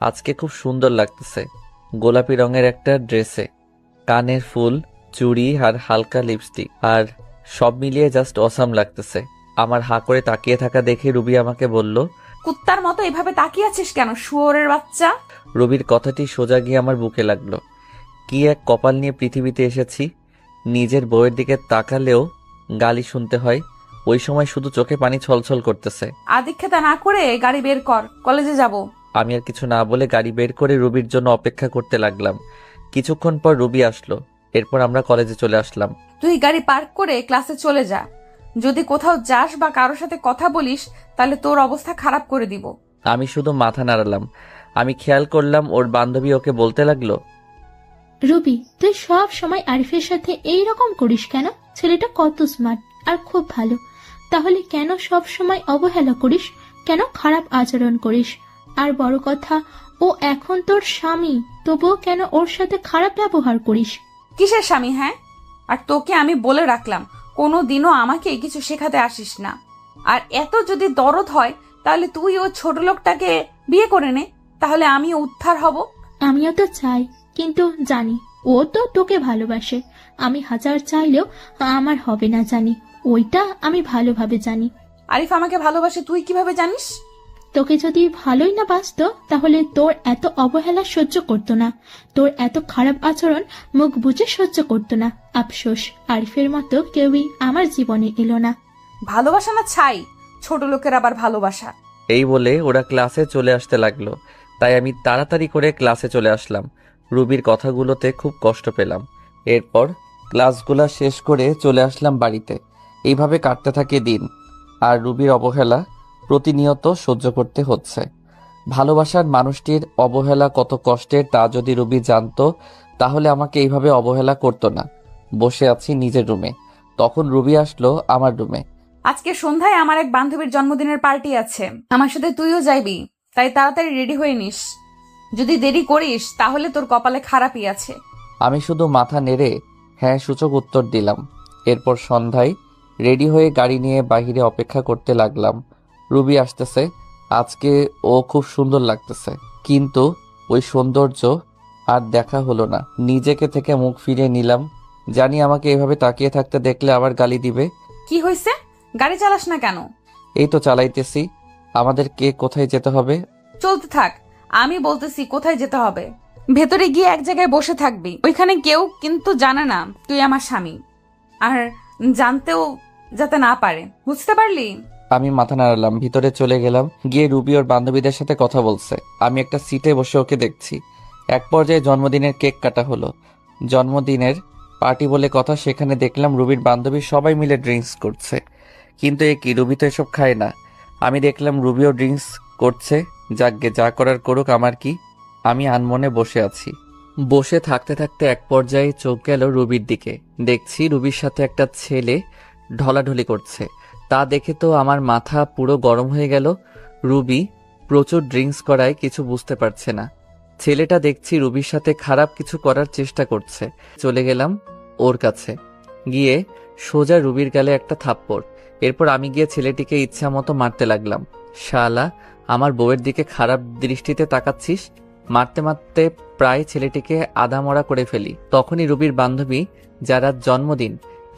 আজকে খুব সুন্দর লাগতেছে। গোলাপি রঙের একটা ড্রেসে, কানের ফুল, চুড়ি আর হালকা লিপস্টিক, আর সব মিলিয়ে জাস্ট অসাম লাগতেছে। আমার হাঁ করে তাকিয়ে থাকা দেখে রুবি আমাকে বলল। কুত্তার মতো এভাবে তাকিয়ে আছিস কেন, শুয়োরের বাচ্চা? রুবির কথাটি সোজা গিয়ে আমার বুকে লাগলো। কি এক কপাল নিয়ে পৃথিবীতে এসেছি। নিজের বউয়ের দিকে তাকালেও গালি শুনতে হয়। ওই সময় শুধু চোখে পানি ছলছল করতেছে। আদিক্ষেতা না করে গাড়ি বের কর, কলেজে যাব। আমি আর কিছু না বলে গাড়ি বের করে রুবির জন্য অপেক্ষা করতে লাগলাম। কিছুক্ষণ পর রুবি আসলো। এরপর আমরা কলেজে চলে আসলাম। তুই গাড়ি পার্ক করে ক্লাসে চলে যা। যদি কোথাও যাস বা কারোর সাথে কথা বলিস তাহলে তোর অবস্থা খারাপ করে দিব। আমি শুধু মাথা নাড়ালাম। আমি খেয়াল করলাম ওর বান্ধবী ওকে বলতে লাগলো। রুবি, তুই সব সময় আরিফের সাথে এই রকম করিস কেন? ছেলেটা কত স্মার্ট আর খুব ভালো, তাহলে কেন সব সময় অবহেলা করিস? কেন খারাপ আচরণ করিস? আর বড় কথা, ও এখন তোর স্বামী, তবুও কেন ওর সাথে খারাপ ব্যবহার করিস? কিসের স্বামী? হ্যাঁ, আর তোকে আমি বলে রাখলাম কোনো দিনও আমাকে কিছু শেখাতে আসিস না। আর এত যদি দরদ হয় তাহলে তুই ও ছোট লোকটাকে বিয়ে করে নে, তাহলে আমি উদ্ধার হব। আমিও তো চাই, কিন্তু জানি ও তো তোকে ভালোবাসে। আমি হাজার চাইলেও আমার হবে না, জানি। ওইটা আমি ভালোভাবে জানি। আরিফ আমাকে ভালোবাসে তুই কিভাবে জানিস? তোকে যদি ভালোই না বাসতো তাহলে তোর এত অবহেলা সহ্য করতো না, তোর এত খারাপ আচরণ মুখ বুজে সহ্য করতো না। আফসোস, আরিফের মতো কেউই আমার জীবনে এলো না। ভালোবাসা না ছাই, ছোট লোকের আবার ভালোবাসা। এই বলে ওরা ক্লাসে চলে আসতে লাগলো। তাই আমি তাড়াতাড়ি করে ক্লাসে চলে আসলাম। রুবির কথাগুলোতে খুব কষ্ট পেলাম। এরপর ক্লাসগুলো শেষ করে চলে আসলাম বাড়িতে। এইভাবে কাটতে থাকে দিন। আর রুবির অবহেলা প্রতিনিয়ত সহ্য করতে হচ্ছে। ভালোবাসার মানুষটির অবহেলা কত কষ্টের তা যদি রুবি জানতো তাহলে আমাকে এইভাবে অবহেলা করতো না। বসে আছি নিজের রুমে, তখন রুবি আসলো আমার রুমে। আজকে সন্ধ্যায় আমার এক বান্ধবীর জন্মদিনের পার্টি আছে, আমার সাথে তুইও যাইবি, তাই তাড়াতাড়ি রেডি হয়ে নিস। যদি দেরি করিস তাহলে তোর কপালে খারাপই আছে। আমি শুধু মাথা নেড়ে হ্যাঁ সূচক উত্তর দিলাম। এরপর সন্ধ্যায় রেডি হয়ে গাড়ি নিয়ে বাইরে অপেক্ষা করতে লাগলাম। রুবি আসতেছে। আজকে ও খুব সুন্দর লাগতেছে, কিন্তু ওই সৌন্দর্য আর দেখা হলো না। নিজেকে থেকে মুখ ফিরিয়ে নিলাম। জানি আমাকে এভাবে তাকিয়ে থাকতে দেখলে আবার গালি দিবে। কি হয়েছে? গাড়ি চালাস না কেন? এই তো চালাইতেছি। আমাদের কে কোথায় যেতে হবে? চলতে থাক, আমি বলতেছি কোথায় যেতে হবে। ভেতরে গিয়ে এক জায়গায় বসে থাকবি, ওইখানে কেউ কিন্তু জানে না তুই আমার স্বামী, আর জানতেও যাতে না পারে, বুঝতে পারলি? আমি মাথা নাড়ালাম। ভিতরে চলে গেলাম। গিয়ে রুবি ওর বান্ধবীদের সাথে কথা বলছে। আমি একটা সিটে বসে ওকে দেখছি। এক পর্যায়ে জন্মদিনের কেক কাটা হলো। জন্মদিনের পার্টি বলে কথা, সেখানে দেখলাম রুবির বান্ধবী সবাই মিলে ড্রিঙ্কস করছে। কিন্তু এ কি, রুবি তো এসব খায় না। আমি দেখলাম রুবিও ড্রিঙ্কস করছে। যাকগে, যা করার করুক, আমার কি। আমি আনমনে বসে আছি। বসে থাকতে থাকতে এক পর্যায়ে চোখ গেল রুবির দিকে। দেখছি রুবির সাথে একটা ছেলে ঢলাঢলি করছে। তা দেখে তো আমার মাথা পুরো গরম হয়ে গেল। রুবি প্রচুর ড্রিঙ্কস করায় কিছু বুঝতে পারছে না। ছেলেটা দেখছি রুবির সাথে খারাপ কিছু করার চেষ্টা করছে। চলে গেলাম ওর কাছে, গিয়ে সোজা রুবির গালে একটা থাপ্পড়। এরপর আমি গিয়ে ছেলেটিকে ইচ্ছা মতো মারতে লাগলাম। শালা, আমার বউয়ের দিকে খারাপ দৃষ্টিতে তাকাচ্ছিস? মারতে মারতে প্রায় ছেলেটিকে আধামরা করে ফেলি। তখনই রুবির বান্ধবী, যার আজ জন্মদিন,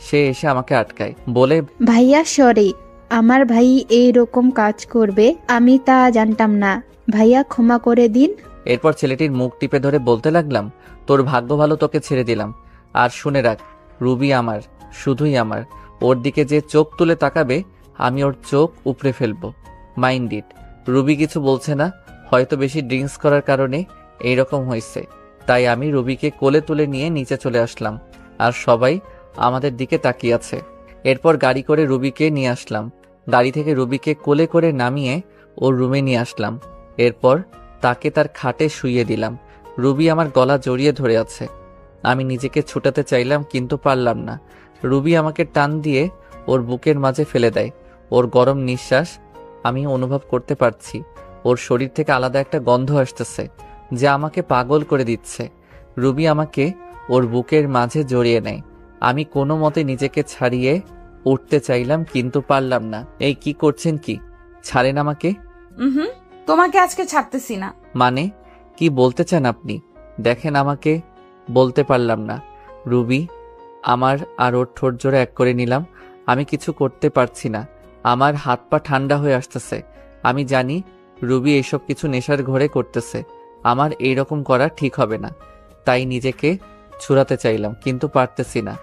সে এসে আমাকে আটকায়, বলে, ভাইয়া সরি, আমার ভাই এই রকম কাজ করবে আমি তা জানতাম না, ভাইয়া ক্ষমা করে দিন। এরপর ছেলেটির মুখ টিপে ধরে বলতে লাগলাম, তোর ভাগ্য ভালো, তোকে ছেড়ে দিলাম। আর শুনে রাখ, রুবি আমার, শুধুই আমার। ওর দিকে যে চোখ তুলে তাকাবে আমি ওর চোখ উপড়ে ফেলবো। Mind it. রুবি কিছু বলছে না, হয়তো বেশি ড্রিঙ্কস করার কারণে এইরকম হয়েছে। তাই আমি রুবিকে কোলে তুলে নিয়ে নিচে চলে আসলাম, আর সবাই আমাদের দিকে তাকিয়ে আছে। এরপর গাড়ি করে রুবিকে নিয়ে আসলাম। গাড়ি থেকে রুবিকে কোলে করে নামিয়ে ওর রুমে নিয়ে আসলাম। এরপর তাকে তার খাটে শুইয়ে দিলাম। রুবি আমার গলা জড়িয়ে ধরে আছে। আমি নিজেকে ছুটাতে চাইলাম, কিন্তু পারলাম না। রুবি আমাকে টান দিয়ে ওর বুকের মাঝে ফেলে দেয়। ওর গরম নিঃশ্বাস আমি অনুভব করতে পারছি। ওর শরীর থেকে আলাদা একটা গন্ধ আসতেছে, যা আমাকে পাগল করে দিচ্ছে। রুবি আমাকে ওর বুকের মাঝে জড়িয়ে নেয়। আমি কোনো মতে নিজেকে ছাড়িয়ে উঠতে চাইলাম, কিন্তু পারলাম না। এই কি করছেন কি? ছাড়েন আমাকে। হুম, তোমাকে আজকে ছাড়তেছি না। মানে? কি বলতে চান আপনি? দেখেন, আমাকে বলতে পারলাম না। রুবি আমার আর ওর ঠোঁট জোড়া এক করে নিলাম। আমি কিছু করতে পারছি না। আমার হাত পা ঠান্ডা হয়ে আসতেছে। আমি জানি রুবি এইসব কিছু নেশার ঘোরে করতেছে। আমার এইরকম করা ঠিক হবে না। তাই নিজেকে ছুড়াতে চাইলাম, কিন্তু পারতেছি না।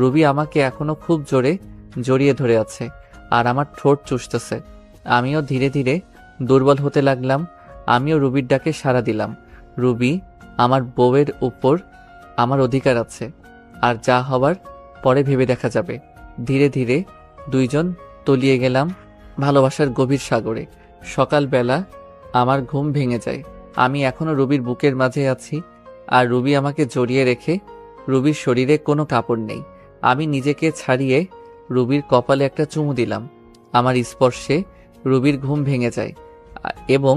রুবি আমাকে এখনো খুব জোরে জড়িয়ে ধরে আছে আর আমার ঠোঁট চুষতেছে। আমিও ধীরে ধীরে দুর্বল হতে লাগলাম। আমিও রুবির ডাকে সাড়া দিলাম। রুবি, আমার বউয়ের উপর আমার অধিকার আছে, আর যা হবার পরে ভেবে দেখা যাবে। ধীরে ধীরে দুইজন তলিয়ে গেলাম ভালোবাসার গভীর সাগরে। সকালবেলা আমার ঘুম ভেঙে যায়। আমি এখনো রুবির বুকের মাঝে আছি, আর রুবি আমাকে জড়িয়ে রেখে। রুবির শরীরে কোনো কাপড় নেই। আমি নিজেকে ছাড়িয়ে রুবির কপালে একটা চুমু দিলাম। আমার স্পর্শে রুবির ঘুম ভেঙে যায় এবং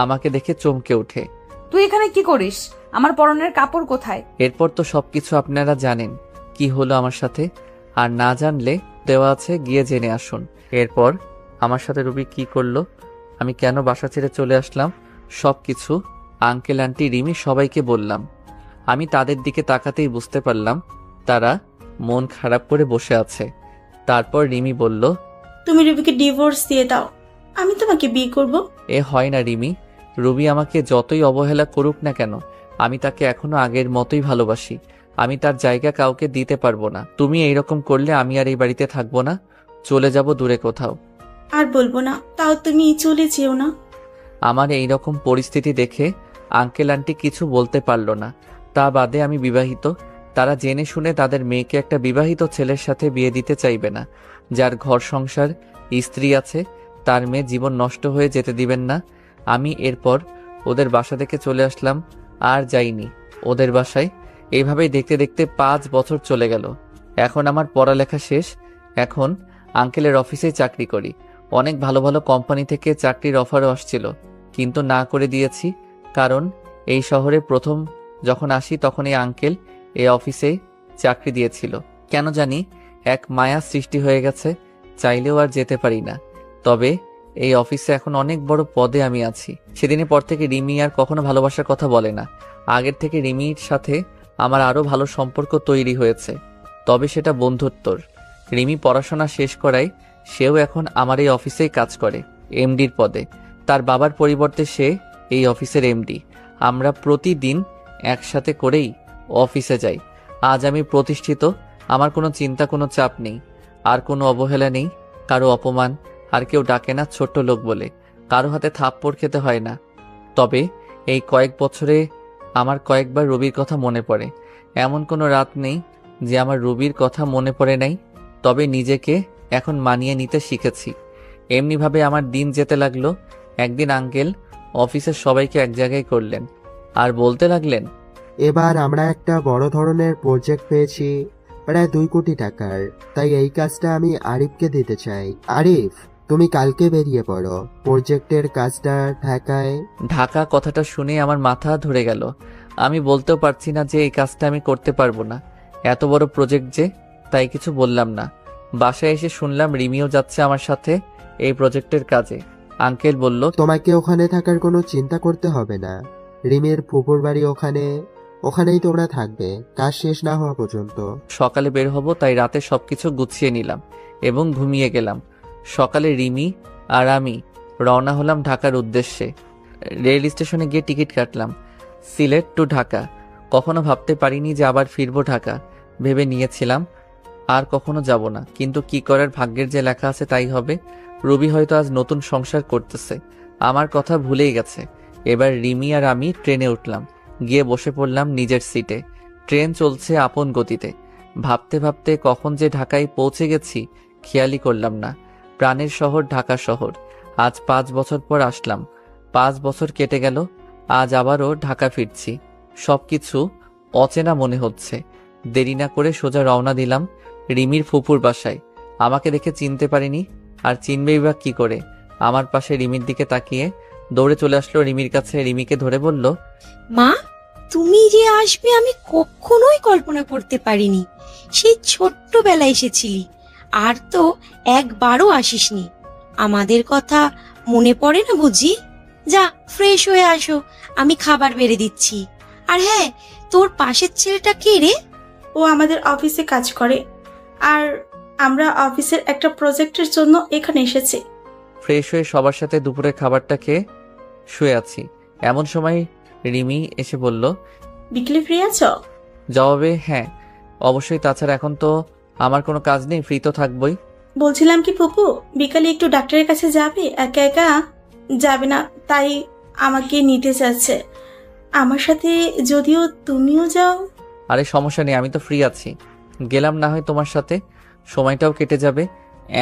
আমাকে দেখে চমকে ওঠে। তুই এখানে কি করিস? আমার পরনের কাপড় কোথায়? এরপর তো সবকিছু আপনারা জানেন কি হলো আমার সাথে, আর না জানলে দেওয়া আছে, গিয়ে জেনে আসুন। এরপর আমার সাথে রুবি কি করলো, আমি কেন বাসা ছেড়ে চলে আসলাম, সবকিছু আঙ্কেল আন্টি রিমি সবাইকে বললাম। আমি তাদের দিকে তাকাতেই বুঝতে পারলাম তারা মন খারাপ করে বসে আছে। তারপর রিমি বলল, তুমি রুবিকে ডিভোর্স দিয়ে দাও, আমি তোমাকে বিয়ে করব। এ হয় না রিমি। রুবি আমাকে যতই অবহেলা করুক না কেন, আমি তাকে এখনো আগের মতোই ভালোবাসি। আমি তার জায়গা কাউকে দিতে পারবো না। তুমি এইরকম করলে আমি আর এই বাড়িতে থাকবো না, চলে যাব দূরে কোথাও। আর বলবো না, তাও তুমি চলে যেও না। আমার এই রকম পরিস্থিতি দেখে আঙ্কেল আন্টি কিছু বলতে পারলো না। তা বাদে আমি বিবাহিত। তারা জেনে শুনে তাদের মেয়েকে একটা বিবাহিত ছেলের সাথে বিয়ে দিতে চাইবে না, যার ঘর সংসার, স্ত্রী আছে। তার মেয়ে জীবন নষ্ট হয়ে যেতে দিবেন না। আমি এরপর ওদের বাসা থেকে চলে আসলাম, আর যাইনি ওদের বাসায়। এইভাবেই দেখতে দেখতে 5 বছর চলে গেল। এখন আমার পড়ালেখা শেষ। এখন আঙ্কেলের অফিসেই চাকরি করি। অনেক ভালো ভালো কোম্পানি থেকে চাকরির অফারও আসছিল, কিন্তু না করে দিয়েছি। কারণ এই শহরে প্রথম যখন আসি তখন এই আঙ্কেল এই অফিসে চাকরি দিয়েছিল। কেন জানি এক মায়া সৃষ্টি হয়ে গেছে, চাইলেও আর যেতে পারি না। তবে এই অফিসে এখন অনেক বড় পদে আমি আছি। সেদিনের পর থেকে রিমি আর কখনো ভালোবাসার কথা বলে না। আগের থেকে রিমির সাথে আমার আরো ভালো সম্পর্ক তৈরি হয়েছে, তবে সেটা বন্ধুত্বর। রিমি পড়াশোনা শেষ করায় সেও এখন আমার এই অফিসেই কাজ করে, এমডির পদে। তার বাবার পরিবর্তে সে এই অফিসের এমডি। আমরা প্রতিদিন একসাথে করেই অফিসে যাই। আজ আমি প্রতিষ্ঠিত। আমার কোনো চিন্তা, কোনো চাপ নেই, আর কোনো অবহেলা নেই, কারো অপমান। আর কেউ ডাকে না ছোট্ট লোক বলে, কারো হাতে থাপ্পড় খেতে হয় না। তবে এই কয়েক বছরে আমার কয়েকবার রবির কথা মনে পড়ে। এমন কোনো রাত নেই যে আমার রবির কথা মনে পড়ে নাই। তবে নিজেকে এখন মানিয়ে নিতে শিখেছি। এমনিভাবে আমার দিন যেতে লাগলো। একদিন আঙ্কেল অফিসের সবাইকে এক জায়গায় করলেন আর বলতে লাগলেন, এবার আমরা একটা বড় ধরনের প্রজেক্ট পেয়েছি, প্রায় 2 কোটি টাকার। তাই এই কাজটা আমি আরিফকে দিতে চাই। আরিফ, তুমি কালকে বেরিয়ে পড়ো। প্রজেক্টের কাজটা ঢাকায়। ঢাকা কথাটা শুনে আমার মাথা ধরে গেল। আমি বলতেও পারছি না যে এই কাজটা আমি করতে পারবো না, এত বড় প্রজেক্ট যে। তাই কিছু বললাম না। বাসায় এসে শুনলাম রিমিও যাচ্ছে আমার সাথে এই প্রজেক্টের কাজে। আঙ্কেল বলল, তোমাকে ওখানে থাকার কোনো চিন্তা করতে হবে না। রিমির ফুপুর বাড়ি ওখানে, ওখানেই তোমরা থাকবে কাজ শেষ না হওয়া পর্যন্ত। সকালে বের হব, তাই রাতে সবকিছু গুছিয়ে নিলাম এবং ঘুমিয়ে গেলাম। সকালে রিমি আর আমি রওনা হলাম ঢাকার উদ্দেশ্যে। রেল স্টেশনে গিয়ে টিকিট কাটলাম, সিলেট টু ঢাকা। কখনো ভাবতে পারিনি যে আবার ফিরবো ঢাকা। ভেবে নিয়েছিলাম আর কখনো যাব না, কিন্তু কি করার, ভাগ্যের যে লেখা আছে তাই হবে। রবি হয়তো আজ নতুন সংসার করতেছে, আমার কথা ভুলেই গেছে। এবার রিমি আর আমি ট্রেনে উঠলাম, গিয়ে বসে পড়লাম নিজের সিটে। ট্রেন চলছে আপন গতিতে। ভাবতে ভাবতে কখন যে ঢাকায় পৌঁছে গেছি খেয়ালই করলাম না। প্রাণের শহর ঢাকা শহর। আজ 5 বছর পর আসলাম। 5 বছর কেটে গেল। আজ আবারও ঢাকা ফিরছি। সবকিছু অচেনা মনে হচ্ছে। দেরি না করে সোজা রওনা দিলাম রিমির ফুপুর বাসায়। আমাকে দেখে চিনতে পারিনি, আর চিনবেই বা কি করে। আমার পাশে রিমির দিকে তাকিয়ে দৌড়ে চলে আসলো রিমির কাছে। রিমিকে ধরে বলল, মা, তুমি যে আসবে আমি কখনোই কল্পনা করতে পারিনি। সেই ছোট্টবেলায় এসেছিলি, আর তো একবারও আসিসনি। আমাদের কথা মনে পড়ে না বুঝি? যা ফ্রেশ হয়ে আসো, আমি খাবার বেড়ে দিচ্ছি। আর হ্যাঁ, তোর পাশের ছেলেটা কে রে? ও আমাদের অফিসে কাজ করে, আর আমরা অফিসের একটা প্রজেক্টের জন্য এখানে এসেছি। ফ্রেশ হয়ে সবার সাথে দুপুরের খাবারটা খেয়ে শুয়ে আছি। এমন সময় রিমি এসে বলল, বিকেলে ফ্রি আছো? জবাবে হ্যাঁ অবশ্যই, তাছাড়া এখন তো আমার কোনো কাজ নেই, ফ্রি তো থাকবই। বলছিলাম কি ফুপু, বিকালে একটু ডাক্তারের কাছে যাবে? একা একা যাবে না, তাই আমাকে নিতে চাচ্ছে আমার সাথে, যদিও তুমিও যাও। আরে সমস্যা নেই, আমি তো ফ্রি আছি, গেলাম না হয় তোমার সাথে, সময়টাও কেটে যাবে।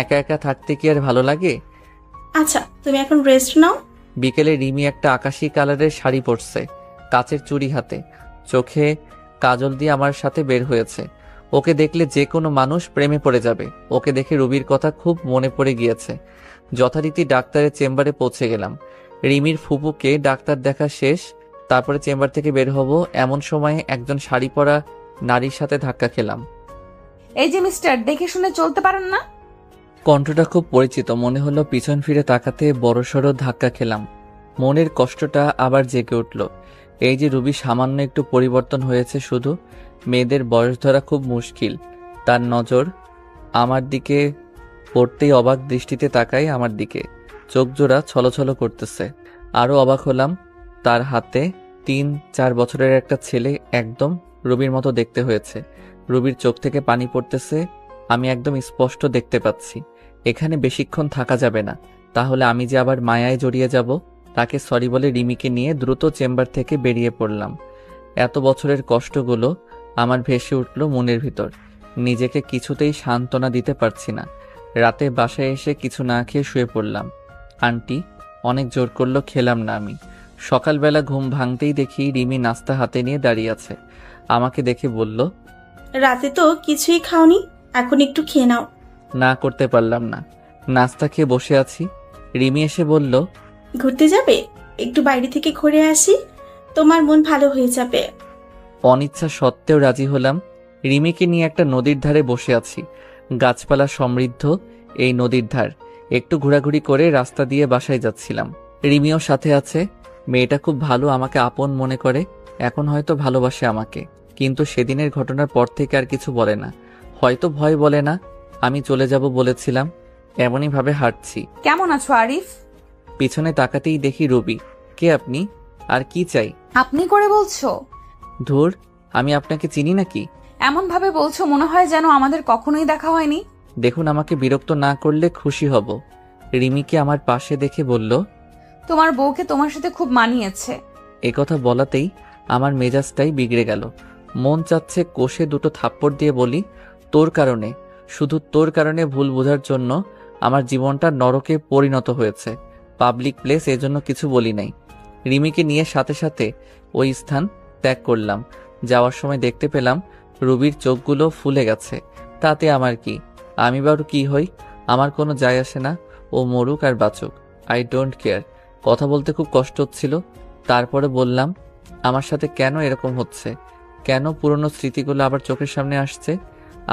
একা একা থাকতে কি আর ভালো লাগে? আচ্ছা, তুমি এখন রেস্ট নাও। বিকেলে রিমি একটা আকাশি কালারের শাড়ি পরছে, কাচের চুড়ি হাতে, চোখে কাজল দিয়ে আমার সাথে বের হয়েছে। ওকে দেখলে যে কোনো মানুষ প্রেমে পড়ে যাবে। ওকে দেখে রুবির কথা খুব মনে পড়ে গিয়েছে। যথারীতি ডাক্তারের চেম্বারে পৌঁছে গেলাম। রিমির ফুপুকে ডাক্তার দেখা শেষ, তারপরে চেম্বার থেকে বের হব, এমন সময় একজন শাড়ি পরা নারীর সাথে ধাক্কা খেলাম। এই যে মিস্টার, দেখে শুনে চলতে পারেন না? কণ্ঠটা খুব পরিচিত, মনে হলো পিছন ফিরে তাকাতে বড়সড় ধাক্কা খেলাম। মনের কষ্টটা আবার জেগে উঠল। এই যে রুবি সামান্য একটু পরিবর্তন হয়েছে শুধু, মেয়েদের বয়স ধরা খুব মুশকিল। তার নজর আমার দিকে পড়তেই অবাক দৃষ্টিতে তাকায় আমার দিকে, চোখ জোড়া ছলছল করতেছে। আরও অবাক হলাম, তার হাতে 3-4 বছরের একটা ছেলে, একদম রুবির মতো দেখতে হয়েছে। রুবির চোখ থেকে পানি পড়তেছে, আমি একদম স্পষ্ট দেখতে পাচ্ছি। এখানে বেশিক্ষণ থাকা যাবে না, তাহলে আমি যে আবার মায়ায় জড়িয়ে যাব। তাকে সরি বলে রিমিকে নিয়ে দ্রুত চেম্বার থেকে বেরিয়ে পড়লাম। এত বছরের কষ্টগুলো আমার ভেসে উঠল মনের ভিতর। নিজেকে কিছুতেই সান্ত্বনা দিতে পারছি না। রাতে বাসায় এসে কিছু না খেয়ে শুয়ে পড়লাম। আন্টি অনেক জোর করলো, খেলাম না আমি। সকালবেলা ঘুম ভাঙতেই দেখি রিমি নাস্তা হাতে নিয়ে দাঁড়িয়ে আছে। আমাকে দেখে বলল, রাতে তো কিছুই খাওনি, এখন একটু খেয়ে নাও। না করতে পারলাম না। নাস্তা খেয়ে বসে আছি, রিমি এসে বলল, ঘুরতে যাবে? একটু বাইরে থেকে ঘুরে আসি, তোমার মন ভালো হয়ে যাবে। অনিচ্ছা সত্ত্বেও রাজি হলাম। রিমিকে নিয়ে একটা নদীর ধারে বসে আছি। গাছপালা সমৃদ্ধ এই নদীর ধার। একটু ঘোরাঘুরি করে রাস্তা দিয়ে বাসায় যাচ্ছিলাম। রিমিও সাথে আছে। মেয়েটা খুব ভালো, আমাকে আপন মনে করে, এখন হয়তো ভালোবাসে আমাকে। কিন্তু সেদিনের ঘটনার পর থেকে আর কিছু বলে না, হয়তো ভয় বলে না। আমি চলে যাব বলেছিলাম, এমনই ভাবে হাঁটছি। কেমন আছো আরিফ? পিছনে তাকাতেই দেখি রবি। কে আপনি, আর কি চাই? আপনি করে বলছো? ধুর, আমি আপনাকে চিনি নাকি? এমন ভাবে বলছো মনে হয় যেন আমাদের কখনোই দেখা হয়নি। দেখুন, আমাকে বিরক্ত না করলে খুশি হব। রিমিকে আমার পাশে দেখে বলল, তোমার বউকে তোমার সাথে খুব মানিয়েছে। একথা বলাতেই আমার মেজাজটাই বিগড়ে গেল। মন চাচ্ছে কষে দুটো থাপ্পড় দিয়ে বলি, তোর কারণে, শুধু তোর কারণে ভুল বোঝার জন্য আমার জীবনটা নরকে পরিণত হয়েছে। পাবলিক প্লেস, এজন্য কিছু বলি নাই। রিমিকে নিয়ে সাথে সাথে ওই স্থান ত্যাগ করলাম। যাওয়ার সময় দেখতে পেলাম রুবির চোখগুলো ফুলে গেছে। তাতে আমার কি? আমি বারো কি হই, আমার কোনো যায় আসে না। ও মরুক আর বাঁচুক, আই ডোন্ট কেয়ার। কথা বলতে খুব কষ্ট হচ্ছিল, তারপরে বললাম, আমার সাথে কেন এরকম হচ্ছে? কেন পুরনো স্মৃতিগুলো আবার চোখের সামনে আসছে?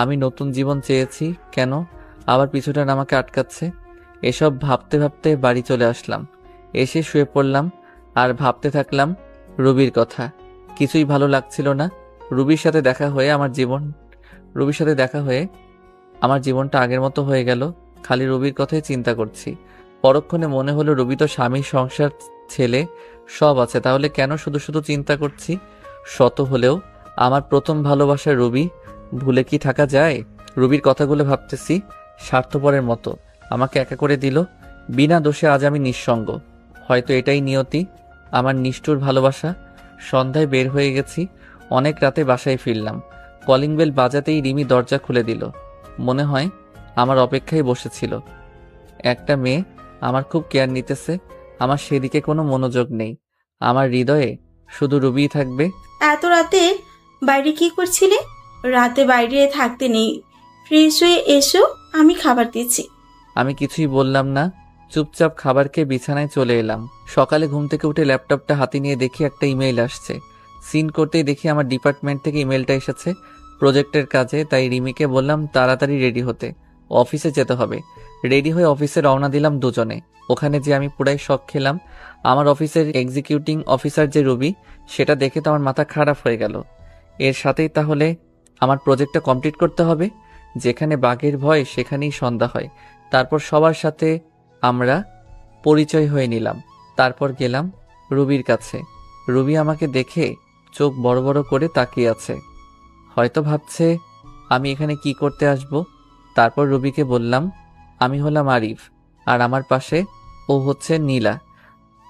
আমি নতুন জীবন চেয়েছি, কেন আবার পিছুটান আমাকে আটকাচ্ছে? এসব ভাবতে ভাবতে বাড়ি চলে আসলাম। এসে শুয়ে পড়লাম আর ভাবতে থাকলাম রুবির কথা। কিছুই ভালো লাগছিল না। রুবির সাথে দেখা হয়ে আমার জীবনটা আগের মতো হয়ে গেল। খালি রুবির কথাই চিন্তা করছি। পরক্ষণে মনে হলো রুবি তো স্বামী, সংসার, ছেলে সব আছে, তাহলে কেন শুধু শুধু চিন্তা করছি? শত হলেও আমার প্রথম ভালোবাসা রুবি, ভুলে কি থাকা যায়? রুবির কথাগুলো ভাবতেছি, স্বার্থপরের মতো আমাকে একা করে দিল। বিনা দোষে আজ আমি নিঃসঙ্গ। হয়তো এটাই নিয়তি, আমার নিষ্ঠুর ভালোবাসা। সন্ধ্যায় বের হয়ে গেছি, অনেক রাতে বাসায় ফিরলাম। কলিং বেল বাজাতেই রিমি দরজা খুলে দিল। মনে হয় আমার অপেক্ষায় বসেছিল। একটা মেয়ে আমার খুব কেয়ার নিতেছে, আমার সেদিকে কোনো মনোযোগ নেই। আমার হৃদয়ে শুধু রুবিই থাকবে। এত রাতে বাইরে কি করছিলে? রাতে বাইরে থাকতে নেই, ফ্রেশ হয়ে এসো, আমি খাবার দিচ্ছি। আমি কিছুই বললাম না, চুপচাপ খাবার খেয়ে বিছানায় চলে এলাম। সকালে ঘুম থেকে উঠে ল্যাপটপটা হাতে নিয়ে দেখি একটা ইমেইল আসছে। সিন করতেই দেখি আমার ডিপার্টমেন্ট থেকে ইমেলটা এসেছে প্রজেক্টের কাজে। তাই রিমিকে বললাম তাড়াতাড়ি রেডি হতে, অফিসে যেতে হবে। রেডি হয়ে অফিসে রওনা দিলাম দুজনে। ওখানে যে আমি পুরাই শক খেলাম। আমার অফিসের এক্সিকিউটিং অফিসার যে রুবি, সেটা দেখে তো আমার মাথা খারাপ হয়ে গেল। এর সাথেই তাহলে আমার প্রজেক্টটা কমপ্লিট করতে হবে। যেখানে বাঘের ভয় সেখানেই সন্ধ্যা হয়। তারপর সবার সাথে আমরা পরিচয় হয়ে নিলাম। তারপর গেলাম রুবির কাছে। রুবি আমাকে দেখে চোখ বড় বড় করে তাকিয়ে আছে। হয়তো ভাবছে আমি এখানে কি করতে আসব। তারপর রুবিকে বললাম, আমি হলাম আরিফ, আর আমার পাশে ও হচ্ছে নীলা।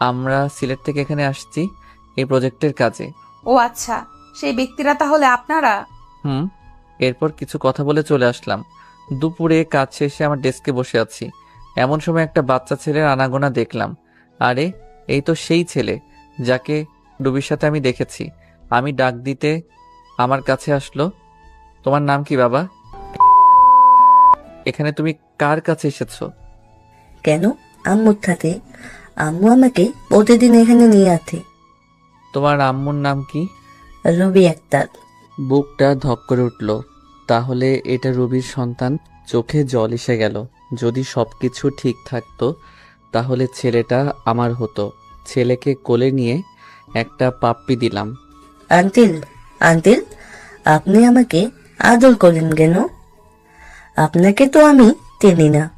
আমরা সিলেট থেকে এখানে আসছি এই প্রজেক্টের কাজে। ও আচ্ছা, সেই ব্যক্তিরা তাহলে আপনারা? হুম। এরপর কিছু কথা বলে চলে আসলাম। দুপুরে কাজ শেষে আমার ডেস্কে বসে আছি। এমন সময় একটা বাচ্চা ছেলের আনাগোনা দেখলাম। আরে, এই তো সেই ছেলে যাকে রুবির সাথে আমি দেখেছি। আমি ডাক দিতে আমার কাছে আসলো। তোমার নাম কি বাবা? এখানে তুমি কার কাছে এসেছো? কেন? আম্মুর সাথে। আম্মু আমাকে প্রতিদিন এখানে নিয়ে আসে। তোমার আম্মুর নাম কি? রবি আক্তার। বুকটা ধক করে উঠল। তাহলে এটা রুবির সন্তান। চোখে জল এসে গেল। যদি সবকিছু ঠিক থাকতো তাহলে ছেলেটা আমার হতো। ছেলেকে কোলে নিয়ে একটা পাপ্পি দিলাম। আঙ্কেল, আঙ্কেল, আপনি আমাকে আদর করেন কেন? আপনাকে তো আমি চিনি না।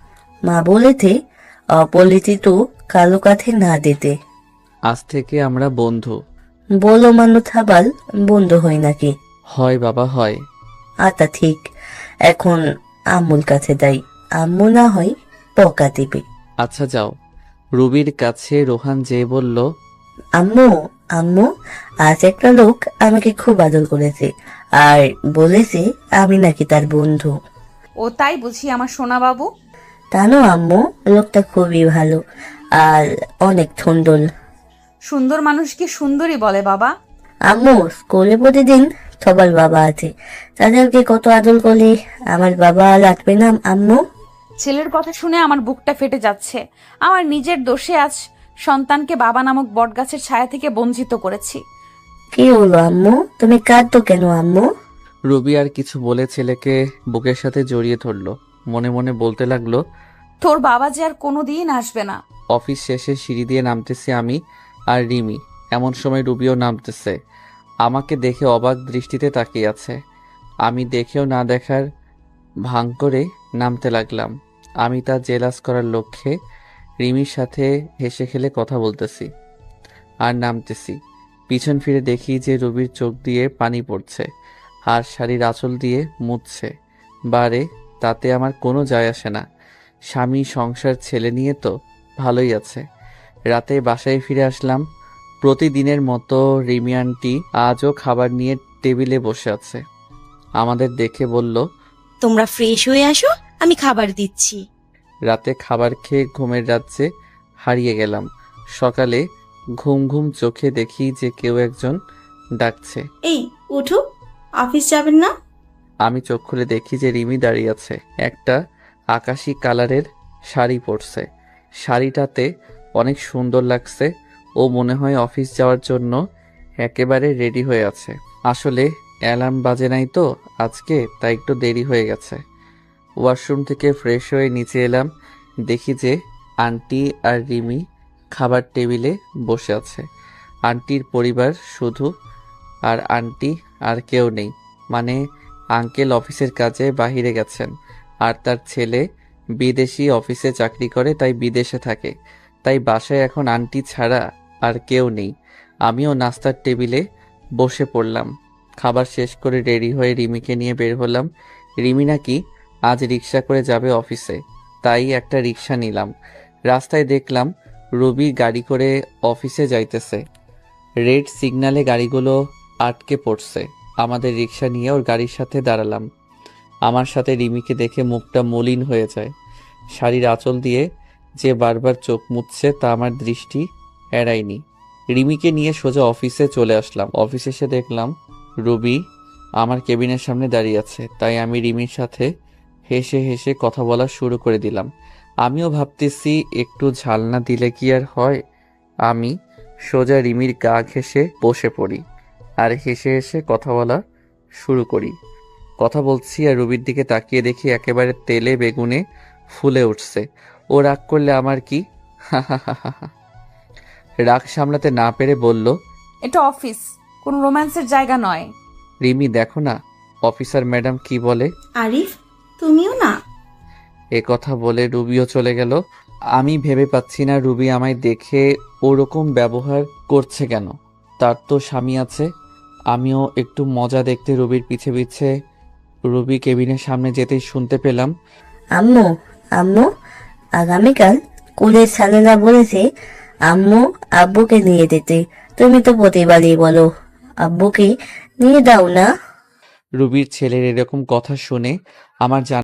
মা বলেছে অপরিচিত কালো কাছে না দিতে। আজ থেকে আমরা বন্ধু। বলো মানুষ আবার বন্ধু হয় নাকি? হয় বাবা, হয়। আচ্ছা ঠিক, এখন আম্মুর কাছে যাই। আম্মু না হয় বকা দিবে। আচ্ছা যাও। রুবির কাছে রোহান যেয়ে বলল, আম্মু, আম্মু, আজ একটা লোক আমাকে খুব আদর করেছে আর বলেছে আমি নাকি তার বন্ধু। ও তাই বুঝি আমার সোনা বাবু? জানো আম্মু, লোকটা খুবই ভালো আর অনেক সুন্দর। সুন্দর মানুষকে সুন্দরী বলে বাবা। আম্মু, স্কুলে প্রতিদিন সবার বাবা আছে, তাদেরকে কত আদর করলে আমার বাবা লাগবে না আম্মু? ছেলের কথা শুনে আমার বুকটা ফেটে যাচ্ছে। আমার নিজের দোষে আজ সন্তানকে বাবা নামক বটগাছের ছায়া থেকে বঞ্চিত করেছি। কি হলো আম্মু, তুমি কাঁদতো কেন আম্মু? রুবি আর কিছু বলে ছেলেকে বুকের সাথে জড়িয়ে ধরলো। মনে মনে বলতে লাগলো, তোর বাবা যে আর কোনোদিন আসবে না। অফিস শেষে সিঁড়ি দিয়ে নামতেছি আমি আর রিমি। এমন সময় রুবিও নামতেছে। আমাকে দেখে অবাক দৃষ্টিতে তাকিয়ে আছে। আমি দেখেও না দেখার ভান করে নামতে লাগলাম। আমি তা জেলাস করার লক্ষ্যে রিমির সাথে হেসে খেলে কথা বলতেছি আর নামতেছি। পিছন ফিরে দেখি যে রুবির চোখ দিয়ে পানি পড়ছে আর শাড়ির আঁচল দিয়ে মুছছে। বারে, তাতে আমার কোনো যায় আসে না। স্বামী, সংসার, ছেলে নিয়ে তো ভালোই আছে। রাতে বাসায় ফিরে আসলাম। প্রতিদিনের মতো রিমি আন্টি আজও খাবার নিয়ে টেবিলে বসে আছে। আমাদের দেখে বলল, তোমরা ফ্রেশ হয়ে আসো, আমি খাবার দিচ্ছি। রাতে খাবার খেয়ে ঘুমের রাজ্যে হারিয়ে গেলাম। সকালে ঘুম ঘুম চোখে দেখি যে কেউ একজন ডাকছে। এই উঠো, অফিস যাবেন না? আমি চোখ খুলে দেখি যে রিমি দাঁড়িয়ে আছে। একটা আকাশি কালারের শাড়ি পরছে। শাড়িটাতে অনেক সুন্দর লাগছে। ও মনে হয় অফিস যাওয়ার জন্য একেবারে রেডি হয়ে আছে। আসলে অ্যালার্ম বাজে নাই তো আজকে, তাই একটু দেরি হয়ে গেছে। ওয়াশরুম থেকে ফ্রেশ হয়ে নিচে এলাম। দেখি যে আন্টি আর রিমি খাবার টেবিলে বসে আছে। আন্টির পরিবার শুধু, আর আন্টি আর কেউ নেই। মানে আঙ্কেল অফিসের কাজে বাহিরে গেছেন, আর তার ছেলে বিদেশি অফিসে চাকরি করে, তাই বিদেশে থাকে। তাই বাসায় এখন আন্টি ছাড়া আর কেউ নেই। আমিও নাস্তার টেবিলে বসে পড়লাম। খাবার শেষ করে রেডি হয়ে রিমিকে নিয়ে বের হলাম। রিমি নাকি আজ রিক্সা করে যাবে অফিসে, তাই একটা রিক্সা নিলাম। রাস্তায় দেখলাম রুবি গাড়ি করে অফিসে যাইতেছে। রেড সিগন্যালে গাড়িগুলো আটকে পড়ছে। আমাদের রিক্সা নিয়ে ওর গাড়ির সাথে দাঁড়ালাম। আমার সাথে রিমিকে দেখে মুখটা মলিন হয়ে যায়। শাড়ির আঁচল দিয়ে যে বারবার চোখ মুছছে তা আমার দৃষ্টি এড়ায়নি। রিমিকে নিয়ে সোজা অফিসে চলে আসলাম। অফিসে এসে দেখলাম রুবি আমার কেবিনের সামনে দাঁড়িয়ে আছে। তাই আমি রিমির সাথে হেসে হেসে কথা বলা শুরু করে দিলাম। আমিও ভাবতেছি একটু ঝাল না দিলে কি আর হয়। আমি সোজা রিমির গা ঘেঁষে বসে পড়ি আর হেসে হেসে কথা বলা শুরু করি। কথা বলছি আর রুবির দিকে তাকিয়ে দেখি একেবারে তেলে বেগুনে ফুলে উঠছে। ও রাগ করলে আমার কি? রাগ সামলাতে না পেরে বলল, এটা অফিস, কোনো রোম্যান্সের জায়গা নয়। রিমি দেখো না অফিসার ম্যাডাম কি বলে। আরিফ, তুমিও না। এ কথা বলে রুবিও চলে গেল। আমি ভেবে পাচ্ছি না রুবি আমায় দেখে ওরকম ব্যবহার করছে কেন। তার তো স্বামী আছে। আমিও একটু মজা দেখতে রুবির পিছে পিছে রুবি কেবিনের সামনে যেতেই শুনতে পেলাম, আম্মু, আম্মু, আগামীকাল স্কুলের স্যারেরা বলেছে আম্মু আব্বুকে নিয়ে যেতে। তুমি তো প্রতিবারই বলো আব্বুকে নিয়ে দাও না। রুবির ছেলের এরকম কথা শুনে আমার